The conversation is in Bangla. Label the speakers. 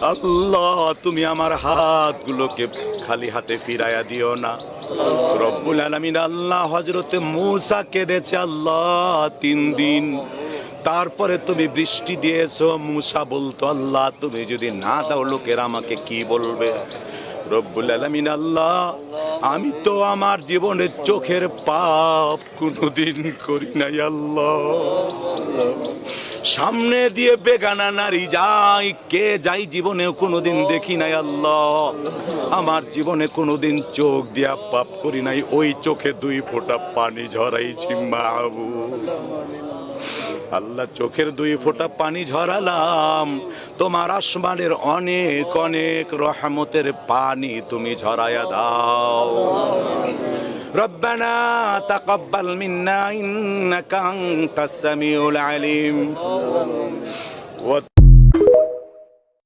Speaker 1: আল্লাহ তুমি আমার হাতগুলোকে খালি হাতে ফিরাইয়া দিও না। রব্বুল আলামিন আল্লাহ হযরতে মূসা কেঁদেছে আল্লাহ 3 দিন, তারপরে তুমি বৃষ্টি দিয়েছো। মূসা বলতো আল্লাহ তুমি যদি না দাও লোকেরা আমাকে কি বলবে। রব্বুল আলামিন আল্লাহ আমি তো আমার জীবনের চোখের পাপ কোনোদিন করি নাই আল্লাহ। সামনে দিয়ে বেগানা নারী যাই কে যাই জীবনেও কোনোদিন দেখি নাই আল্লাহ। আমার জীবনে কোনোদিন চোখ দিয়া পাপ করি নাই, ওই চোখে 2 ফোঁটা পানি ঝরাইছি মাহবুব। আল্লাহ চোখের 2 ফোঁটা পানি ঝরালাম, তোমার আসমানের অনেক অনেক রহমতের পানি তুমি ঝরাইয়া দাও। রব্বানা তাকাব্বাল মিন্না ইন্নাকা আনতাস সামিউল আলিম।